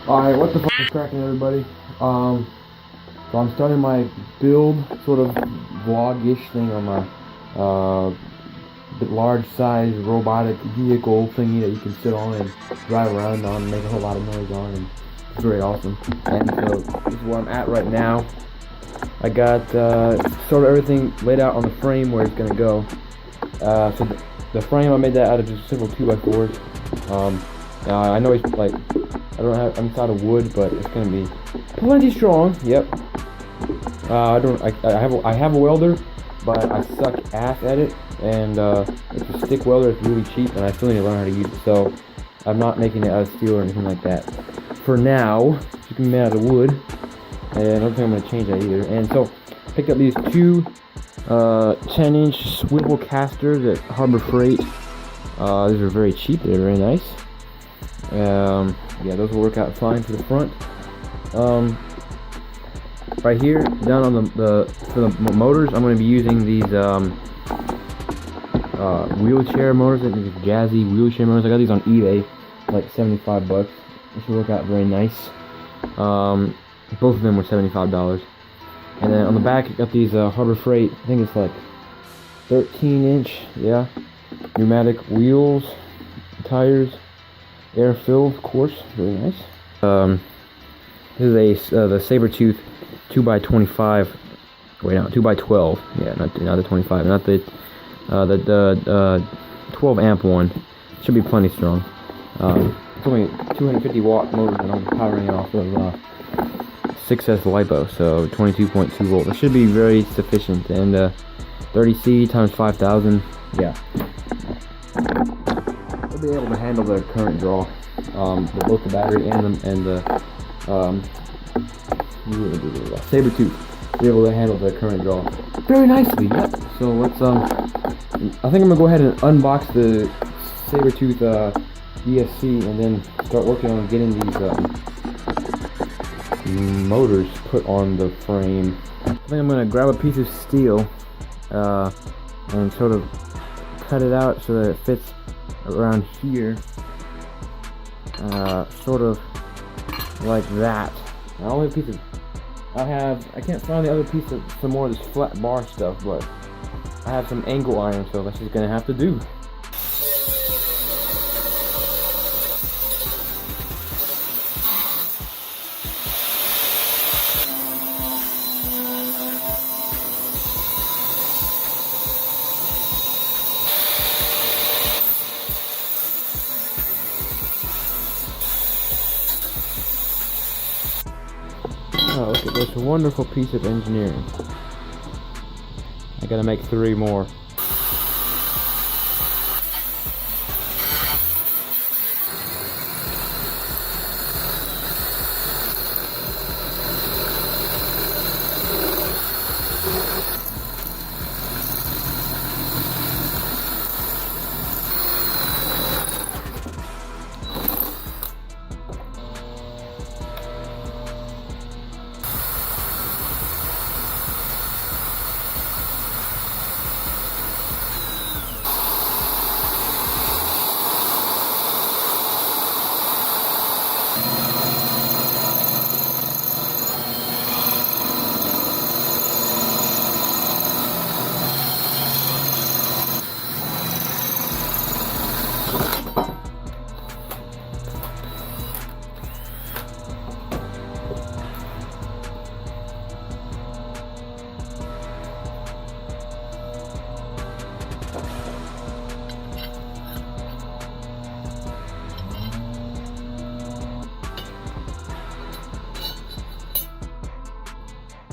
Alright, what the fuck is cracking, everybody? So I'm starting my build sort of vlog-ish thing on my large size robotic vehicle thingy that you can sit on and drive around on and make a whole lot of noise on, and it's very awesome. And so this is where I'm at right now. I got sort of everything laid out on the frame where it's gonna go. So the frame, I made that out of just simple 2x4s. I know it's like, I'm out of wood, but it's gonna be plenty strong. Yep. I have a welder, but I suck ass at it, and it's a stick welder. It's really cheap, and I still need to learn how to use it. So I'm not making it out of steel or anything like that for now. It's gonna be made out of wood, and I don't think I'm gonna change that either. And so picked up these two 10-inch swivel casters at Harbor Freight. These are very cheap. They're very nice. Yeah, those will work out fine for the front. Right here, down on for the motors, I'm going to be using these wheelchair motors. I think it's Jazzy wheelchair motors. I got these on eBay, like 75 bucks. This will work out very nice. Both of them were $75. And then on the back, I got these Harbor Freight. I think it's like 13-inch, yeah, pneumatic wheels, tires, air filled, of course, very nice. This is the Sabertooth 2x25. Wait, no, 2x12. Yeah, not the 25, not the 12 amp one. Should be plenty strong. It's only 250 watt motor, and I'm powering it off of 6S LiPo, so 22.2 volt. It should be very sufficient. And 30C times 5,000. Yeah. Be able to handle the current draw, both the battery and the Sabertooth. Be able to handle the current draw very nicely. Yep. So let's I think I'm gonna go ahead and unbox the Sabertooth ESC and then start working on getting these motors put on the frame. I think I'm gonna grab a piece of steel and sort of cut it out so that it fits around here, sort of like that. The only piece of I can't find the other piece of some more of this flat bar stuff, but I have some angle iron, so that's just gonna have to do. Oh, look at this wonderful piece of engineering. I gotta make 3 more.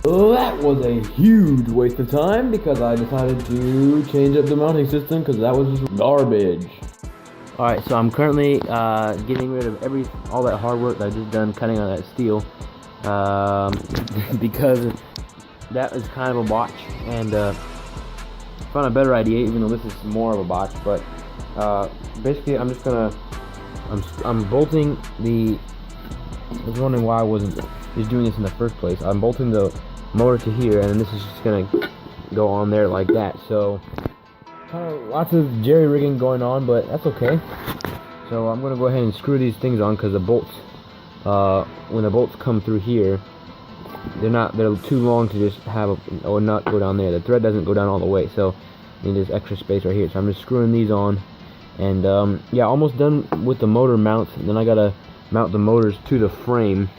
That was a huge waste of time because I decided to change up the mounting system because that was just garbage. Alright, so I'm currently getting rid of all that hard work that I just done cutting on that steel because that was kind of a botch, and found a better idea, even though this is more of a botch. But basically I'm just gonna I'm bolting the I was wondering why I wasn't just doing this in the first place. I'm bolting the motor to here, and then this is just gonna go on there like that. So kind of lots of jerry rigging going on, but that's okay. So I'm gonna go ahead and screw these things on because the bolts when the bolts come through here, they're too long to just have a nut go down there. The thread doesn't go down all the way, so you need this extra space right here. So I'm just screwing these on, and yeah, almost done with the motor mounts. And then I gotta mount the motors to the frame.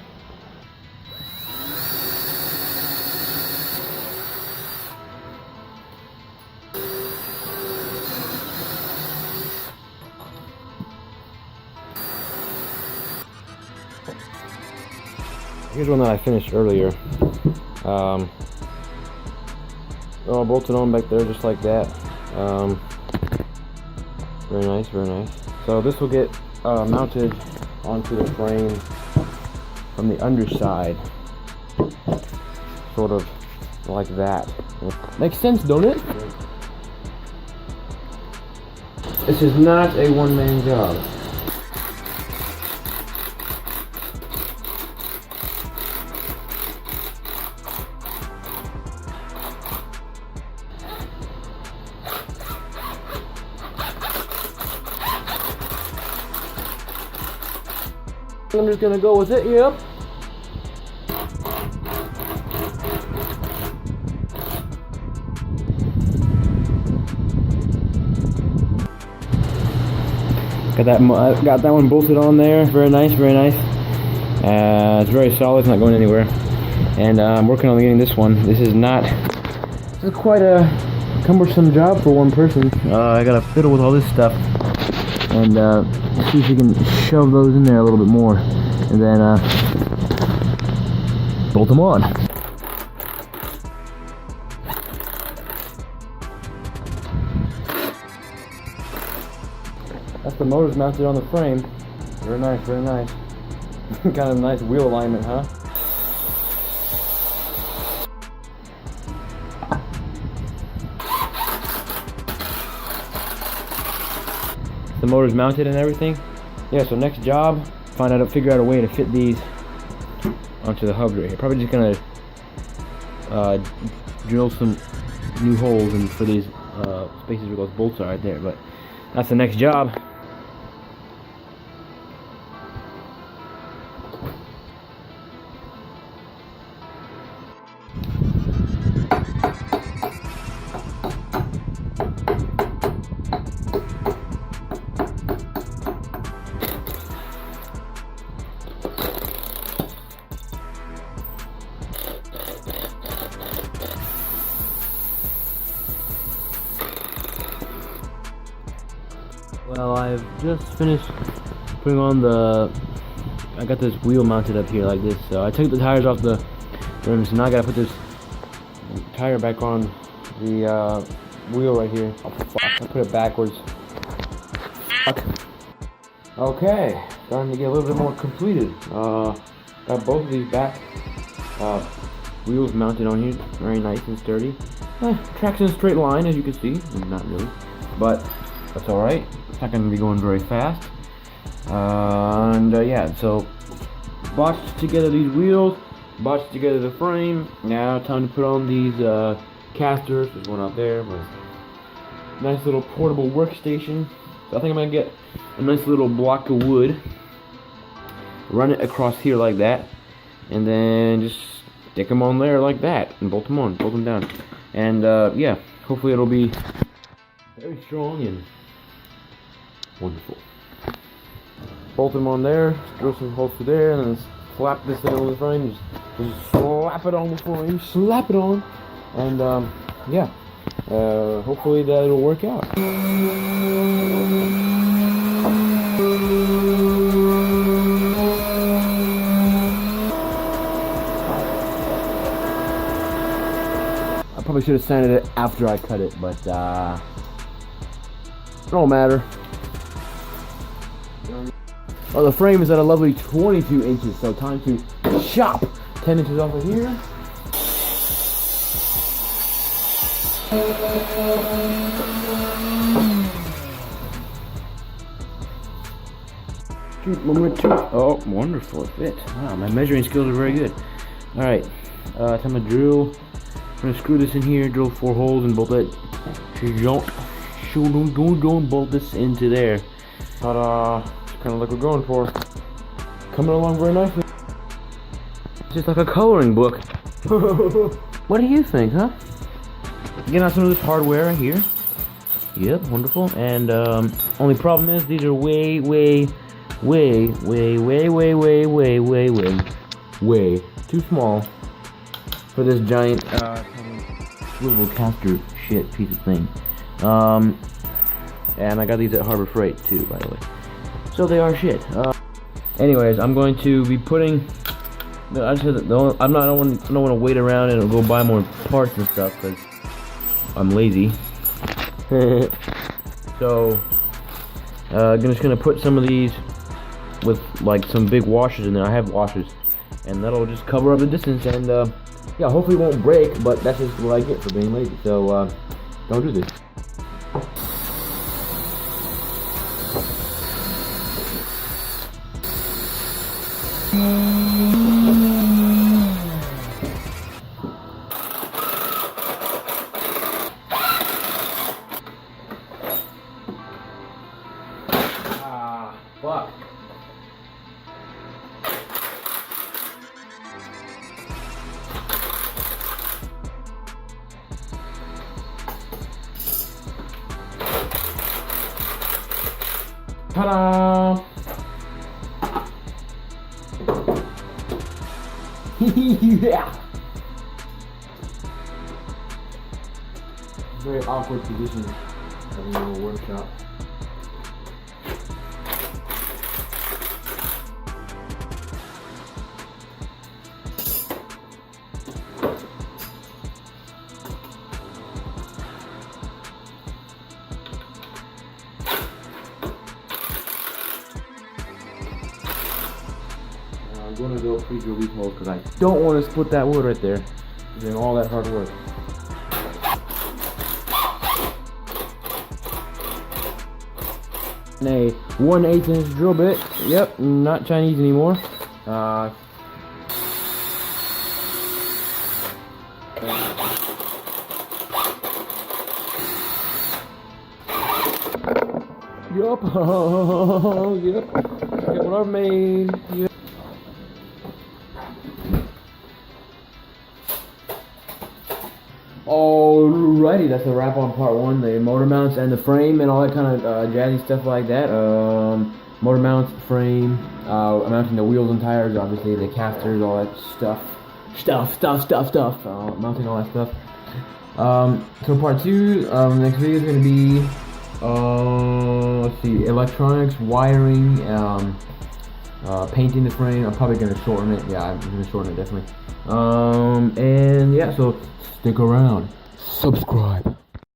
Here's one that I finished earlier. All bolted on back there just like that. Very nice, very nice. So this will get mounted onto the frame from the underside, sort of like that. Makes sense, don't it? This is not a one-man job. I'm just gonna go with it, yep. Got that one bolted on there. Very nice, very nice. It's very solid. It's not going anywhere. And I'm working on getting this one. This is quite a cumbersome job for one person. I gotta fiddle with all this stuff and see if we can shove those in there a little bit more, and then bolt them on. That's the motors mounted on the frame. Very nice, very nice. Kind of nice wheel alignment, huh? The motor's mounted and everything. Yeah, so next job, figure out a way to fit these onto the hubs right here. Probably just gonna drill some new holes and for these spaces where those bolts are right there, but that's the next job. Well, I've just finished putting on I got this wheel mounted up here like this. So I took the tires off the rims, so now I gotta put this tire back on the wheel right here. Oh, fuck. I put it backwards. Fuck. Okay, starting to get a little bit more completed. Got both of these back wheels mounted on here, very nice and sturdy. Tracks in a straight line, as you can see. Not really, but that's alright. It's not going to be going very fast. And yeah, so botched together these wheels, botched together the frame. Now time to put on these casters. There's one out there with a nice little portable workstation. So I think I'm going to get a nice little block of wood, run it across here like that, and then just stick them on there like that and bolt them on, bolt them down. And yeah, hopefully it'll be very strong and wonderful. Bolt them on there, drill some holes through there, and then slap this thing on the frame. Just slap it on the frame, slap it on, and yeah, hopefully that'll work out. I probably should have sanded it after I cut it, but it don't matter. Well, the frame is at a lovely 22 inches, so time to chop 10 inches off of here. Shoot, moment 2. Oh, wonderful fit. Wow, my measuring skills are very good. Alright, time to drill. I'm gonna screw this in here, drill 4 holes, and bolt it. Don't bolt this into there. Ta-da! Kind of like we're going for. coming along very nicely. It's just like a coloring book. What do you think, huh? Getting out some of this hardware right here. Yep, wonderful. And only problem is these are way too small for this giant swivel caster shit piece of thing. And I got these at Harbor Freight too, by the way. So they are shit. Anyways, I'm going to be putting. I don't want to wait around and go buy more parts and stuff because I'm lazy. So I'm just gonna put some of these with like some big washers in there. I have washers, and that'll just cover up the distance. And yeah, hopefully it won't break. But that's just what I get for being lazy. So don't do this. Fuck. Ta-da! Yeah! Very awkward position in a little workshop. I'm gonna go pre-drill these holes because I don't want to split that wood right there. Doing all that hard work. And a 1/8 inch drill bit. Yep, not Chinese anymore. Yup. Yep. Get what I've made. Yep. Alrighty, that's a wrap on part one. The motor mounts and the frame and all that kind of jazzy stuff like that. Motor mounts, frame, mounting the wheels and tires, obviously the casters, all that stuff. Mounting all that stuff. So part two, next video is going to be, let's see, electronics, wiring, painting the frame. I'm probably going to shorten it. Yeah, I'm going to shorten it definitely. And yeah, so stick around. Subscribe.